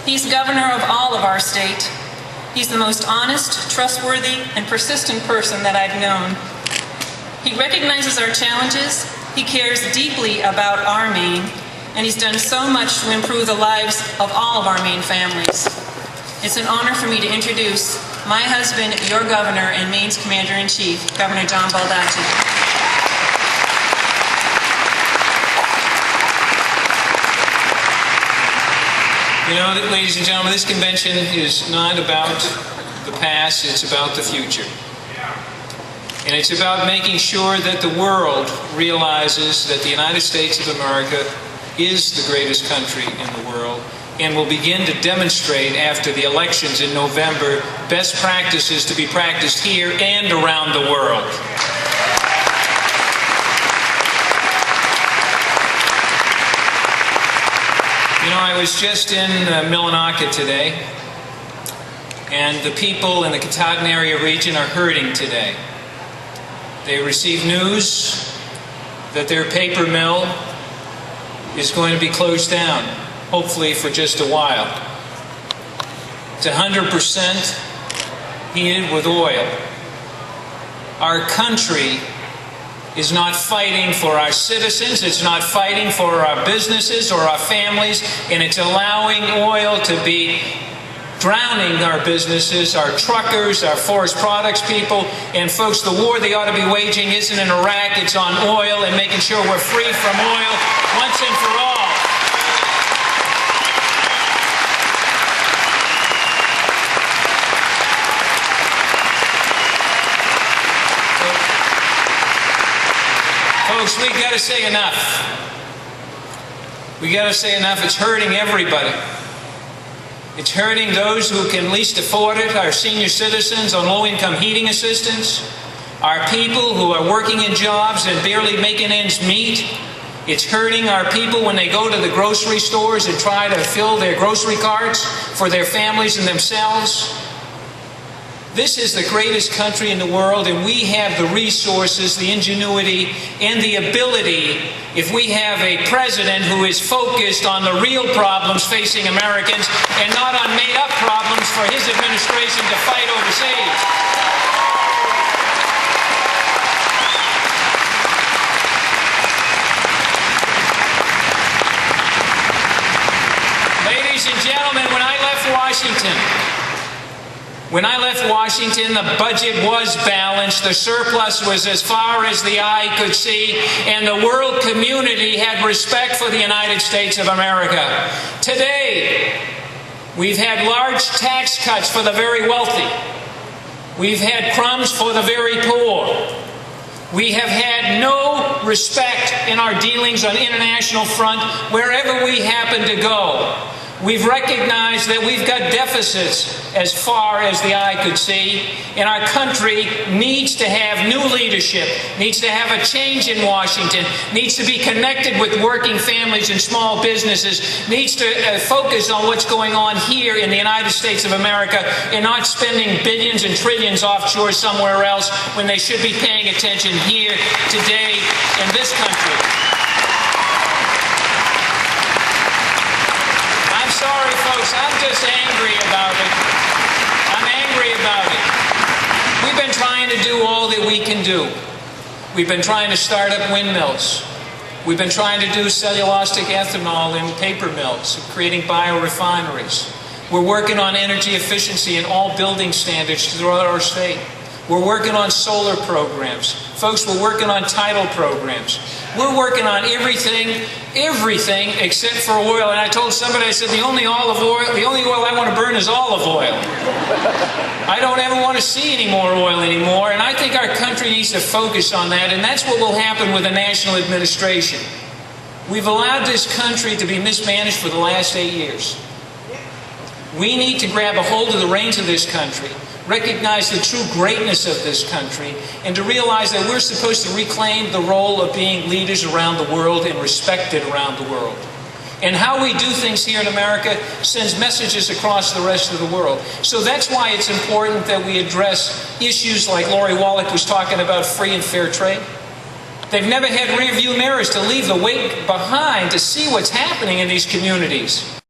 He's governor of all of our state. He's the most honest, trustworthy, and persistent person that I've known. He recognizes our challenges, he cares deeply about our Maine, and he's done so much to improve the lives of all of our Maine families. It's an honor for me to introduce my husband, your governor, and Maine's Commander-in-Chief, Governor John Baldacci. You know, ladies and gentlemen, this convention is not about the past, it's about the future. And it's about making sure that the world realizes that the United States of America is the greatest country in the world and will begin to demonstrate after the elections in November best practices to be practiced here and around the world. You know, I was just in Millinocket today, and the people in the Katahdin area region are hurting today. They received news that their paper mill is going to be closed down, hopefully for just a while. It's 100% heated with oil. Our country is not fighting for our citizens, it's not fighting for our businesses or our families, and it's allowing oil to be drowning our businesses, our truckers, our forest products people. And folks, the war they ought to be waging isn't in Iraq, it's on oil and making sure we're free from oil once and for all. Folks, we got to say enough. We got to say enough. It's hurting everybody. It's hurting those who can least afford it, our senior citizens on low-income heating assistance, our people who are working in jobs and barely making ends meet. It's hurting our people when they go to the grocery stores and try to fill their grocery carts for their families and themselves. This is the greatest country in the world, and we have the resources, the ingenuity, and the ability, if we have a president who is focused on the real problems facing Americans and not on made-up problems for his administration to fight overseas. Ladies and gentlemen, when I left Washington, the budget was balanced, the surplus was as far as the eye could see, and the world community had respect for the United States of America. Today, we've had large tax cuts for the very wealthy. We've had crumbs for the very poor. We have had no respect in our dealings on international front wherever we happen to go. We've recognized that we've got deficits as far as the eye could see, and our country needs to have new leadership, needs to have a change in Washington, needs to be connected with working families and small businesses, needs to focus on what's going on here in the United States of America and not spending billions and trillions offshore somewhere else when they should be paying attention here today in this country. Sorry, folks, I'm just angry about it. I'm angry about it. We've been trying to do all that we can do. We've been trying to start up windmills. We've been trying to do cellulosic ethanol in paper mills, creating biorefineries. We're working on energy efficiency in all building standards throughout our state. We're working on solar programs. Folks, we're working on tidal programs. We're working on everything except for oil. And I told somebody, I said, the only oil I want to burn is olive oil. I don't ever want to see any more oil anymore. And I think our country needs to focus on that. And that's what will happen with the national administration. We've allowed this country to be mismanaged for the last 8 years. We need to grab a hold of the reins of this country, recognize the true greatness of this country, and to realize that we're supposed to reclaim the role of being leaders around the world and respected around the world. And how we do things here in America sends messages across the rest of the world. So that's why it's important that we address issues like Lori Wallach was talking about, free and fair trade. They've never had rear view mirrors to leave the wake behind to see what's happening in these communities.